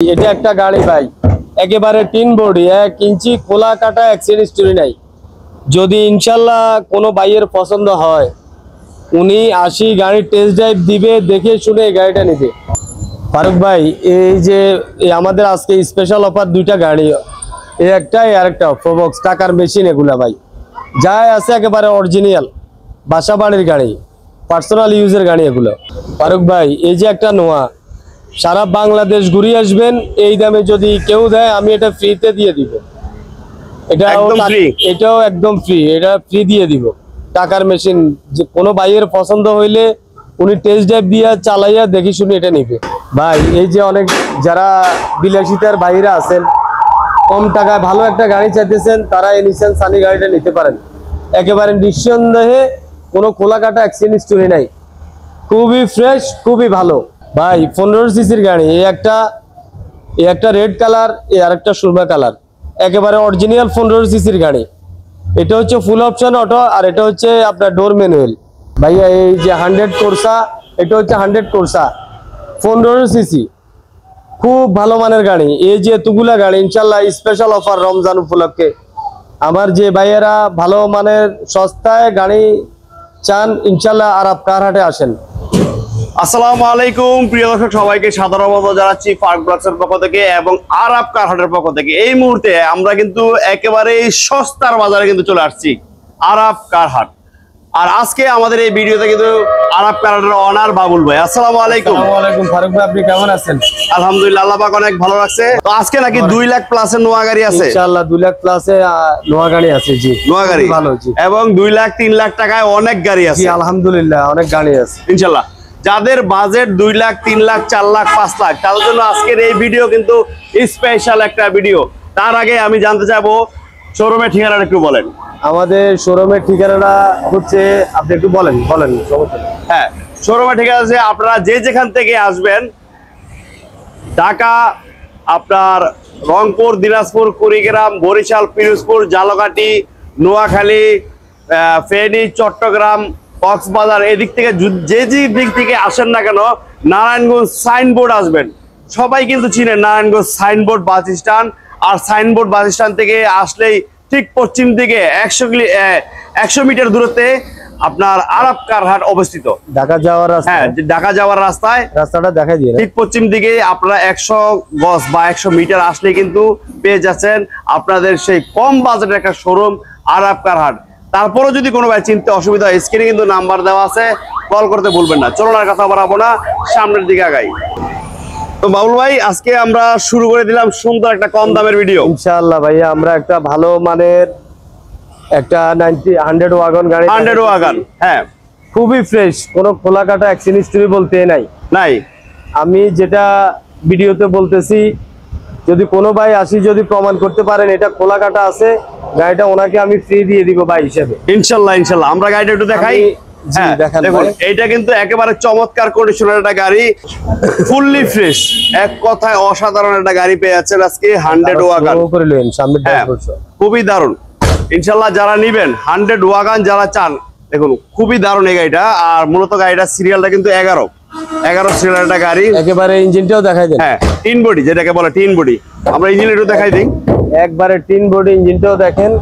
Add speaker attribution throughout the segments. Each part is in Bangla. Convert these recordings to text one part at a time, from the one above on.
Speaker 1: এটা একটা গাড়ি ভাই, একেবারে টিন বডি, 1 ইঞ্চি খোলা কাটা অ্যাক্সিডেন্ট হিস্টরি নাই। যদি ইনশাল্লাহ কোনো ভাইয়ের পছন্দ হয়, উনি আসি গাড়ির টেস্ট ড্রাইভ দিবে, দেখে শুনে এই গাড়িটা নিবে। ফারুক ভাই, এই যে আমাদের আজকে স্পেশাল অফার দুইটা গাড়ি, এই একটা আরেকটা প্রোবক্স টাকার মেশিন, এগুলা ভাই যাই আছে একেবারে অরিজিনাল বাসা বাড়ির গাড়ি, পার্সোনাল ইউজের গাড়ি এগুলো। ফারুক ভাই, এই যে একটা নোয়া, সারা বাংলাদেশ ঘুরে আসবেন, এই দামে যদি কেউ দেয় আমি এটা ফ্রিতে দিয়ে দিব। এটাও একদম ফ্রি, এটা ফ্রি দিয়ে দিব। টাকার মেশিন, যে কোনো ভাইয়ের পছন্দ হইলে উনি টেস্ট ড্রাইভ দিয়ে চালাইয়া দেখি শুনে এটা নিবে। ভাই, এই যে অনেক যারা বিলাসিতার ভাইরা আছেন, কম টাকায় ভালো একটা গাড়ি চাইতেছেন, তারা এই নিসান সানি গাড়িটা নিতে পারেন। একেবারে নিঃসন্দেহে কোনো খোলা কাটা অ্যাক্সিডেন্ট হিস্টরি নাই, খুবই ফ্রেশ, খুবই ভালো। ভাই 15 সিসির গাড়ি, এই একটা রেড কালার, এই আরেকটা সুরমা কালার, একেবারে অরিজিনাল 15 সিসির গাড়ি। এটা হচ্ছে ফুল অপশন অটো, আর এটা হচ্ছে আপনার ডোর ম্যানুয়াল। ভাইয়া, এই যে 100 কোর্সা, এটা হচ্ছে 100 কোর্সা 15 সিসি, খুব ভালো মানের গাড়ি। এই যে এতগুলা গাড়ি ইনশাল্লাহ স্পেশাল অফার রমজান উপলক্ষে। আমার যে ভাইয়েরা ভালো মানের সস্তায় গাড়ি চান, ইনশাল্লাহ আরব কার হাটে আসেন।
Speaker 2: আসসালামু আলাইকুম প্রিয় দর্শক, সবাইকে সাধারণ জানাচ্ছি ফারুক ব্লগসের পক্ষ থেকে এবং আরব কার হাটের পক্ষ থেকে। এই মুহূর্তে আমরা কিন্তু একেবারে সস্তার বাজারে কিন্তু চলে আসছি, আরব কার হাট। আর আজকে আমাদের এই ভিডিওতে কিন্তু আরব কার হাটের অনার বাবুল ভাই। আসসালামু আলাইকুম।
Speaker 1: আসসালামু আলাইকুম ফারুক ভাই, আপনি কেমন আছেন?
Speaker 2: আলহামদুলিল্লাহ, আল্লাহ পাক অনেক ভালো রাখছে। তো আজকে নাকি 2 লাখ প্লাসের নোয়া গাড়ি আছে?
Speaker 1: ইনশাআল্লাহ 2 লাখ প্লাসে নোয়া গাড়ি আছে। জি,
Speaker 2: নোয়া গাড়ি
Speaker 1: ভালো। জি,
Speaker 2: এবং 2 লাখ 3 লাখ টাকায় অনেক গাড়ি আছে।
Speaker 1: জি আলহামদুলিল্লাহ, অনেক গাড়ি আছে
Speaker 2: ইনশাআল্লাহ। যাদের বাজেট 2 লাখ 3 লাখ 4 লাখ 5 লাখ, তাদের জন্য আজকের এই ভিডিও কিন্তু স্পেশাল একটা ভিডিও। তার আগে আমি জানতে চাইবো শোরুমের ঠিকানাটা একটু বলেন।
Speaker 1: আমাদের শোরুমের ঠিকানাটা হচ্ছে, আপনি একটু বলেন।
Speaker 2: হ্যাঁ, শোরুমের ঠিকানা আছে, আপনারা যে যেখান থেকে আসবেন, ঢাকা, আপনার রংপুর, দিনাজপুর, কুড়িগ্রাম, বরিশাল, পিরোজপুর, ঝালকাঠি, নোয়াখালী, ফেনী, চট্টগ্রাম, কক্সবাজার, এদিক থেকে যে দিক থেকে আসেন না কেন, নারায়ণগঞ্জ সাইনবোর্ড আসবেন। সবাই কিন্তু চিনেন নারায়ণগঞ্জ সাইনবোর্ড বাস স্ট্যান্ড। আর সাইনবোর্ড বাস স্ট্যান্ড থেকে আসলেই ঠিক পশ্চিম দিকে 100 মিটার দূরত্বে আপনার আরব কার হাট অবস্থিত।
Speaker 1: ঢাকা যাওয়ার রাস্তা,
Speaker 2: হ্যাঁ, ঢাকা যাওয়ার রাস্তাটা
Speaker 1: দেখাই দিয়ে
Speaker 2: ঠিক পশ্চিম দিকে আপনারা 100 গজ বা 100 মিটার আসলে কিন্তু পেয়ে যাচ্ছেন আপনাদের সেই কম বাজেটের একটা শোরুম, আরব কার হাট। তারপরে যদি কোনো ভাই চিনতে অসুবিধা হয়, স্ক্রিনে কিন্তু নাম্বার দেওয়া আছে, কল করতে ভুলবেন না। চলুন আর কথা বাড়াবো না, সামনের দিকে আগাই। তো বাবুল ভাই, আজকে আমরা শুরু করে দিলাম সুন্দর একটা কম দামের ভিডিও।
Speaker 1: ইনশাআল্লাহ ভাইয়া, আমরা একটা ভালো মানের একটা 100 ওয়াগন গাড়ি,
Speaker 2: 100 ওয়াগন, হ্যাঁ,
Speaker 1: খুবই ফ্রেশ, কোনো খোলা কাটা অ্যাক্সিডেন্ট হিস্টরি বলতে নাই। আমি যেটা ভিডিওতে বলতেছি, যদি কোনো ভাই আসি যদি প্রমাণ করতে পারেন এটা খোলা কাটা আছে, গাড়িটা ওনাকে আমি ফ্রি দিয়ে দিব ভাই হিসেবে।
Speaker 2: ইনশাআল্লাহ। আমরা গাড়িটা একটু দেখাই। হ্যাঁ, দেখুন, এটা কিন্তু একেবারে চমৎকার কন্ডিশনের একটা গাড়ি, ফুললি ফ্রেশ, এক কথায় অসাধারণ একটা গাড়ি পেয়ে যাচ্ছেন আজকে 100 ওয়াগন। খুবই দারুণ। ইনশাআল্লাহ যারা নিবেন 100 ওয়াগন যারা চান, দেখুন খুবই দারুণ এই গাড়িটা। আর মূলত গাড়িটা সিরিয়ালটা কিন্তু 11 সিরিয়াল একটা গাড়ি।
Speaker 1: একেবারে ইঞ্জিনটাও দেখাই দেন।
Speaker 2: হ্যাঁ, টিন বডি, যেটাকে বলে টিন বডি। আমরা ইঞ্জিন একটু দেখাই দিই।
Speaker 1: একবারে টিন বডি, ইঞ্জিনটাও দেখেন।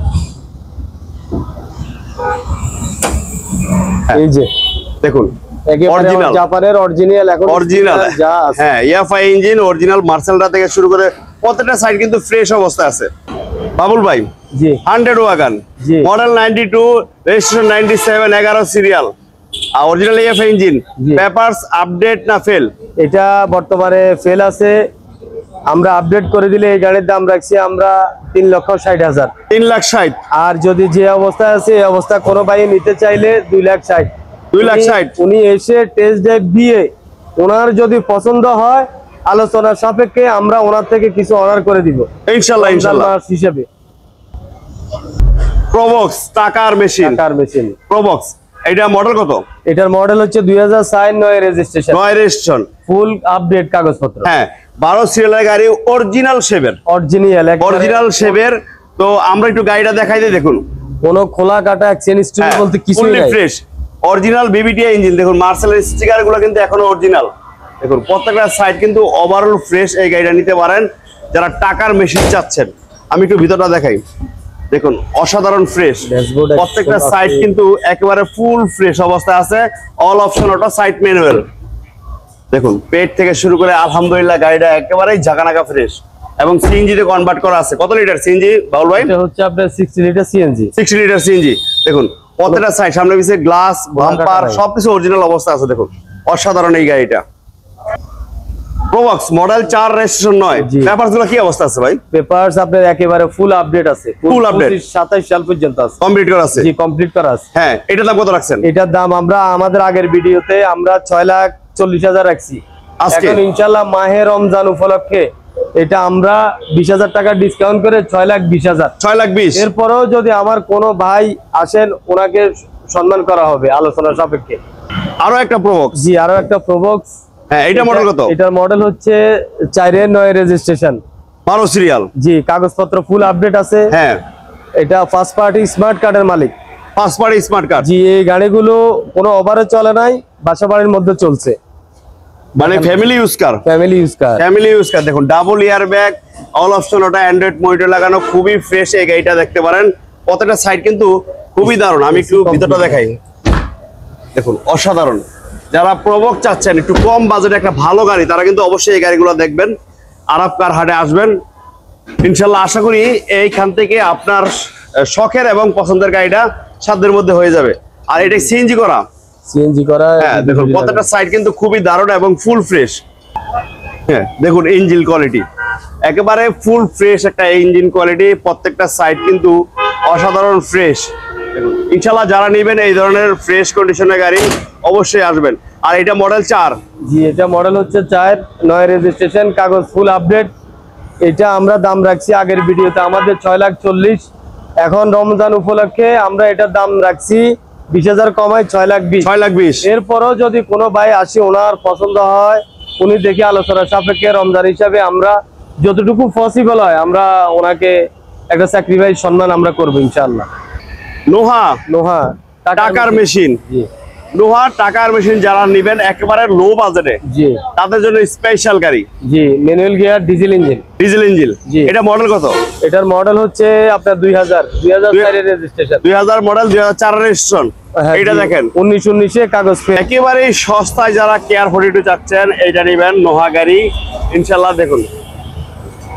Speaker 1: এই যে দেখুন,
Speaker 2: অরিজিনাল
Speaker 1: জাপানের অরিজিনাল, এখন
Speaker 2: অরিজিনাল
Speaker 1: যা আছে।
Speaker 2: হ্যাঁ, এফআই ইঞ্জিন, অরিজিনাল মার্সেলটা থেকে শুরু করে প্রত্যেকটা সাইড কিন্তু ফ্রেশ অবস্থায় আছে। বাবুল ভাই,
Speaker 1: জি
Speaker 2: 100 wagon, model 92, registration 97, 11 serial, original FI engine, papers update না ফেল?
Speaker 1: এটা বর্তমানে ফেল আছে। আমরা আপডেট করে দিলে এই গাড়ির দাম রাখছি আমরা 3,60,000।
Speaker 2: 3,60,000।
Speaker 1: আর যদি যে অবস্থায় আছে এই অবস্থা কোনো ভাই নিতে চাইলে 2,60,000।
Speaker 2: 2,60,000
Speaker 1: উনি এসে টেস্ট ড্রাইভ দিয়ে ওনার যদি পছন্দ হয়, আলোচনার সাপেক্ষে আমরা ওনার থেকে কিছু অনার করে দিব
Speaker 2: ইনশাআল্লাহ
Speaker 1: হিসেবে।
Speaker 2: প্রোবক্স টাকার মেশিন, প্রোবক্স, এটা মডেল কত?
Speaker 1: এটার মডেল হচ্ছে 2004, 9
Speaker 2: রেজিস্ট্রেশন,
Speaker 1: ফুল আপডেট কাগজপত্র।
Speaker 2: হ্যাঁ, 12 সিরিয়ালের গাড়ি, অরিজিনাল শেপের। তো আমরা একটু গাড়িটা দেখাই দিই। দেখুন,
Speaker 1: কোনো খোলা কাটা অ্যাক্সিডেন্ট হিস্টরি বলতে কিছুই নাই,
Speaker 2: ফ্রেশ, অরিজিনাল বিবিটিআই ইঞ্জিন। দেখুন, মার্সেলের স্টিকার গুলো কিন্তু এখনো অরিজিনাল। দেখুন প্রত্যেকটা সাইড কিন্তু ওভারঅল ফ্রেশ। এই গাড়িটা নিতে পারেন যারা টাকার মেশিন চাচ্ছেন। আমি একটু ভিতরটা দেখাই, দেখুন অসাধারণ ফ্রেশ।
Speaker 1: Dashboard
Speaker 2: প্রত্যেকটা
Speaker 1: action
Speaker 2: সাইড
Speaker 1: আছে।
Speaker 2: কিন্তু একেবারে ফুল ফ্রেশ অবস্থায় আছে। All option auto, side manual. দেখুন পেট থেকে শুরু করে আলহামদুলিল্লাহ গাড়িটা একেবারেই ঝাঁকানাকা ফ্রেশ এবং সিএনজি তে কনভার্ট করা আছে। কত লিটার সিএনজি বাউল ভাই?
Speaker 1: এটা হচ্ছে আপনার 60 লিটার সিএনজি।
Speaker 2: 60 litre CNG. দেখুন প্রত্যেকটা সাইড, সামনে পিছে গ্লাস, বাম্পার সবকিছু অরিজিনাল অবস্থা আছে। দেখুন অসাধারণ এই গাড়িটা। Probox model 4 registration 9।
Speaker 1: জি।
Speaker 2: পেপারস গুলো কি অবস্থা আছে ভাই?
Speaker 1: পেপারস আপনার একেবারে ফুল আপডেট আছে,
Speaker 2: Full update?
Speaker 1: 27 সাল পর্যন্ত আছে।
Speaker 2: কমপ্লিট করা আছে?
Speaker 1: জি কমপ্লিট করা আছে।
Speaker 2: হ্যাঁ, এটার দাম কত রাখছেন?
Speaker 1: এটার দাম আমরা আমাদের আগের ভিডিওতে আমরা 6,40,000 রাখছি।
Speaker 2: আজকে?
Speaker 1: এখন ইনশাআল্লাহ মাহে রমজান উপলক্ষে এটা আমরা 20,000 টাকা ডিসকাউন্ট করে 6,20,000।
Speaker 2: 6,20,000।
Speaker 1: এরপরেও যদি আমার কোনো ভাই আসেন ওনাকে সম্মান করা হবে আলোচনা সাপেক্ষে।
Speaker 2: আরো একটা প্রোবক্স।
Speaker 1: জি আরো একটা প্রোবক্স।
Speaker 2: হ্যাঁ, এটা মডেল কত?
Speaker 1: এটার মডেল হচ্ছে 4-9 রেজিস্ট্রেশন।
Speaker 2: 12 সিরিয়াল।
Speaker 1: জি কাগজপত্র ফুল আপডেট আছে।
Speaker 2: হ্যাঁ,
Speaker 1: এটা ফার্স্ট পার্টি স্মার্ট কার্ডের মালিক।
Speaker 2: First party smart card.
Speaker 1: জি এই গাড়িগুলো কোনো ওভারে চলে নাই, বাসা বাড়ির মধ্যে চলছে,
Speaker 2: মানে family use car.
Speaker 1: Family use car.
Speaker 2: Family use car. দেখুন double airbag, all option ওটা, অ্যান্ড্রয়েড মনিটর লাগানো, খুবই ফ্রেশ এই গাড়িটা দেখতে পারেন। প্রত্যেকটা সাইড কিন্তু খুবই দারুণ। আমি একটু ভিতরটা দেখাই, দেখুন অসাধারণ। যারা প্রবক চাচ্ছেন একটু কম বাজেটে একটা ভালো গাড়ি, তারা কিন্তু অবশ্যই এই গাড়িগুলো দেখবেন। আরব কার হাটে আসবেন ইনশাল্লাহ। আশা করি এইখান থেকে আপনার শখের এবং পছন্দের গাড়িটা সাধ্যের মধ্যে হয়ে যাবে। আর এটা সিএনজি করা।
Speaker 1: সিএনজি করা।
Speaker 2: হ্যাঁ দেখুন প্রত্যেকটা সাইড কিন্তু খুবই দারুণ এবং ফুল ফ্রেশ। হ্যাঁ দেখুন ইঞ্জিন কোয়ালিটি একেবারে ফুল ফ্রেশ একটা ইঞ্জিন কোয়ালিটি। প্রত্যেকটা সাইড কিন্তু অসাধারণ ফ্রেশ। ইনশাল্লাহ যারা নেবেন এই ধরনের ফ্রেশ কন্ডিশনের গাড়ি অবশ্যই আসবেন। আর এটা মডেল 4।
Speaker 1: জি এটা মডেল হচ্ছে 4-9 রেজিস্ট্রেশন, কাগজ ফুল আপডেট। এটা আমরা দাম রাখছি আগের ভিডিওতে আমাদের 6,40,000। এখন রমজান উপলক্ষে আমরা এটার দাম রাখছি 20,000 কমাই 6,20,000।
Speaker 2: 6,20,000।
Speaker 1: এরপরও যদি কোনো ভাই আসে ওনার পছন্দ হয় উনি দেখে আলোচনা সাপেক্ষে রমজান হিসাবে আমরা যতটুকু পসিবল হয় আমরা ওনাকে একটা স্যাক্রিফাইস সম্মান আমরা করবো ইনশাআল্লাহ।
Speaker 2: নোহা
Speaker 1: নোহা
Speaker 2: টাকার মেশিন।
Speaker 1: জি
Speaker 2: নোহা টাকার মেশিন যারা নেবেন একেবারে লো বাজেটে,
Speaker 1: জি
Speaker 2: তাদের জন্য স্পেশাল গাড়ি।
Speaker 1: জি manual gear diesel engine.
Speaker 2: Diesel engine.
Speaker 1: জি।
Speaker 2: এটা মডেল কত?
Speaker 1: এটার মডেল হচ্ছে আপনার 2000 এর রেজিস্ট্রেশন।
Speaker 2: 2000 model, 2004 registration. এটা দেখেন
Speaker 1: 19 কাগজ পেয়ে
Speaker 2: একেবারেই সস্তায় যারা কেয়ার 42 চাচ্ছেন এইটা নেবেন নোহা গাড়ি ইনশাল্লাহ। দেখুন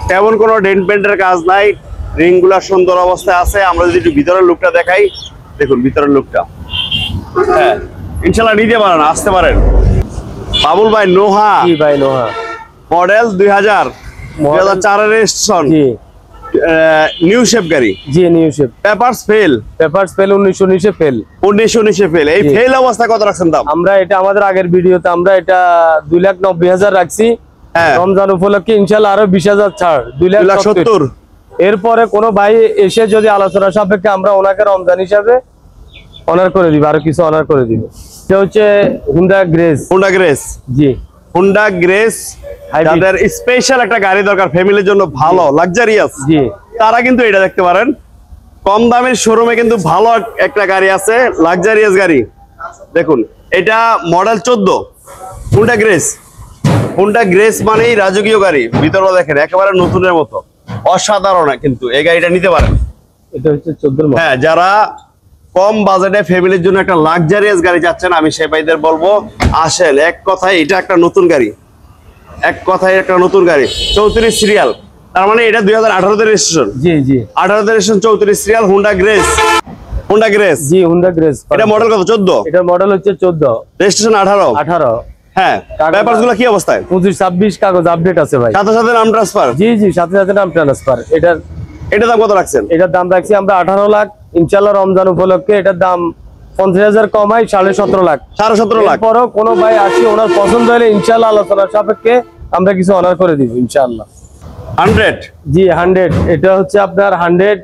Speaker 2: তেমন কোনো ডেন্ট পেন্টের কাজ নাই, রিং গুলা সুন্দর অবস্থায় আছে। আমরা যদি একটু ভিতরের লুকটা দেখাই, দেখুন ভিতরের লুকটা। হ্যাঁ ইনশাল্লাহ নিতে পারেন, আসতে পারেন। বাবুল ভাই নোহা
Speaker 1: জি ভাই নোহা
Speaker 2: মডেল 2004 এর রেজিস্ট্রেশন,
Speaker 1: জি
Speaker 2: নিউ শেপ গাড়ি।
Speaker 1: জি নিউ শেপ।
Speaker 2: পেপারস ফেল।
Speaker 1: পেপারস ফেল 19 ফেল।
Speaker 2: 19 ফেল। এই
Speaker 1: জি।
Speaker 2: ফেল অবস্থায় কত রাখছেন দাম?
Speaker 1: আমরা এটা আমাদের আগের ভিডিওতে আমরা এটা 2,90,000 রাখছি।
Speaker 2: হ্যাঁ।
Speaker 1: রমজান উপলক্ষে ইনশাআল্লাহ আরো 20,000 ছাড়, 2,70,000।
Speaker 2: 2,70,000।
Speaker 1: এরপরে কোনো ভাই এসে যদি আলোচনা সাপেক্ষে আমরা ওনাকে রমজান হিসাবে অনার করে দিব, আরো কিছু অনার করে দিব। এটা হচ্ছে হুন্ডা গ্রেস।
Speaker 2: Honda Grace.
Speaker 1: জি
Speaker 2: হুন্ডা গ্রেস
Speaker 1: Hybrid।
Speaker 2: যাদের স্পেশাল একটা গাড়ি দরকার, ফ্যামিলির জন্য ভালো লাক্সারিয়াস,
Speaker 1: জি
Speaker 2: তারা কিন্তু এটা দেখতে পারেন। কম দামের শোরুমে কিন্তু ভালো একটা গাড়ি আছে, লাক্সারিয়াস গাড়ি। দেখুন এটা model 14 Honda Grace. Honda grace মানেই রাজকীয় গাড়ি। ভিতরে দেখেন একেবারে নতুনের মতো অসাধারণ। কিন্তু এই গাড়িটা নিতে পারেন।
Speaker 1: এটা হচ্ছে 14 মডেল।
Speaker 2: হ্যাঁ যারা কম বাজেটে ফ্যামিলির জন্য একটা লাক্সারিয়াস গাড়ি যাচ্ছেন, আমি সেই ভাইদের বলবো আসেন। এক কথায় এটা একটা নতুন গাড়ি, এক কথায় একটা নতুন গাড়ি। 34 সিরিয়াল, তার মানে এটা 2018 তে রেজিস্ট্রেশন।
Speaker 1: জি জি
Speaker 2: 18 তে registration, 34 serial Honda Grace. Honda Grace.
Speaker 1: জি হুন্ডা গ্রেস।
Speaker 2: এটা মডেল কত? 14।
Speaker 1: এটার মডেল হচ্ছে 14,
Speaker 2: রেজিস্ট্রেশন 18।
Speaker 1: 18।
Speaker 2: হ্যাঁ পেপারস গুলো কি অবস্থায়?
Speaker 1: 25-26 কাগজ আপডেট আছে ভাই।
Speaker 2: সাথে সাথে নাম ট্রান্সফার।
Speaker 1: জি জি সাথে সাথে নাম ট্রান্সফার।
Speaker 2: এটা দাম কত রাখছেন?
Speaker 1: এটার দাম রাখছি আমরা 18 লাখ। ইনশাআল্লাহ রমজান উপলক্ষে এটার দাম 50,000 কমাই 17.5 লাখ।
Speaker 2: 17.5 লাখ।
Speaker 1: এরপরও কোনো ভাই আসি ওনার পছন্দ হলে ইনশাআল্লাহ আলোচনা সাপেক্ষে আমরা কিছু অনার করে দিব ইনশাআল্লাহ।
Speaker 2: 100।
Speaker 1: জি 100। এটা হচ্ছে আপনার 100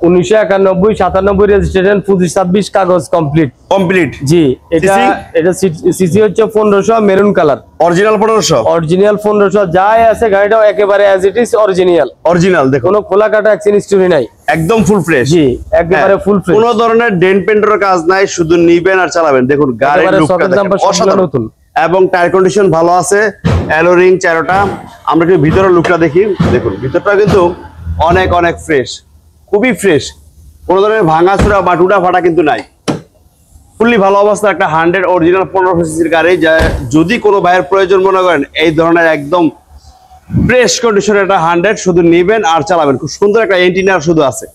Speaker 1: 1991-97 রেজিস্ট্রেশন, 25-26 কাগজ কমপ্লিট।
Speaker 2: জি
Speaker 1: এটা সিসি হচ্ছে 1500, মেরুন কালার।
Speaker 2: অরিজিনাল 1500।
Speaker 1: অরিজিনাল 1500 যাই আছে গাড়িটাও একেবারে as it is original.
Speaker 2: Original দেখুন
Speaker 1: কোনো খোলা কাটা অ্যাক্সিডেন্ট হিস্টরি নাই,
Speaker 2: একদম ফুল ফ্রেশ।
Speaker 1: জি একেবারে ফুল ফ্রেশ।
Speaker 2: কোনো ধরনের ডেন্ট পেন্টের কাজ নাই, শুধু নিবেন আর চালাবেন। দেখুন গাড়ির লুকটা দেখেন অসাধারণ।
Speaker 1: নতুন
Speaker 2: এবং টায়ার কন্ডিশন ভালো আছে, অ্যালো রিং চারোটা। আমরা একটু ভিতরের লুকটা দেখি। দেখুন ভিতরটা কিন্তু অনেক অনেক ফ্রেশ, খুবই ফ্রেশ, কোনো ধরনের ভাঙাচোরা বা টুটা ফাটা কিন্তু নাই। ফুললি ভালো অবস্থা একটা 100 অরিজিনাল 1500 সিসির গাড়ি, যা যদি কোনো ভাইয়ের প্রয়োজন মনে করেন এই ধরনের একদম ফ্রেশ কন্ডিশনের একটা 100 শুধু নেবেন আর চালাবেন। খুব সুন্দর একটা ইঞ্জিনিয়ার শুধু আছে।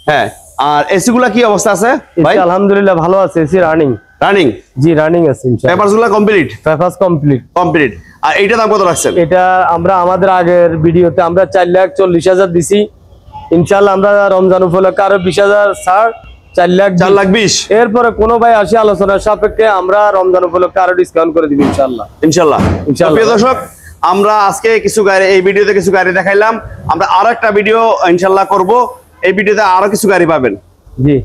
Speaker 2: হ্যাঁ, আর এসি গুলা কি অবস্থা আছে ভাই?
Speaker 1: আলহামদুলিল্লাহ ভালো আছে, এসি রানিং।
Speaker 2: রানিং?
Speaker 1: জি রানিং আছে ইনশাআল্লাহ।
Speaker 2: পেপারস গুলা কমপ্লিট?
Speaker 1: Papers complete.
Speaker 2: কমপ্লিট। আর এইটা দাম কত রাখছেন?
Speaker 1: এটা আমরা আমাদের আগের ভিডিওতে আমরা 4,40,000 দিছি। ইনশাআল্লাহ আমরা রমজান উপলক্ষে আরো 20,000 ছাড়,
Speaker 2: 4,20,000।
Speaker 1: এরপরে কোনো ভাই আসে আলোচনার সাপেক্ষে আমরা রমজান উপলক্ষে আরো ডিসকাউন্ট করে দিব ইনশাআল্লাহ।
Speaker 2: ইনশাআল্লাহ।
Speaker 1: ইনশাআল্লাহ।
Speaker 2: প্রিয় দর্শক, আমরা আজকে কিছু গাড়ি, এই ভিডিওতে কিছু গাড়ি দেখাইলাম। আমরা আরো একটা ভিডিও ইনশাআল্লাহ করব, এই ভিডিওতে আরো কিছু গাড়ি পাবেন।
Speaker 1: জি।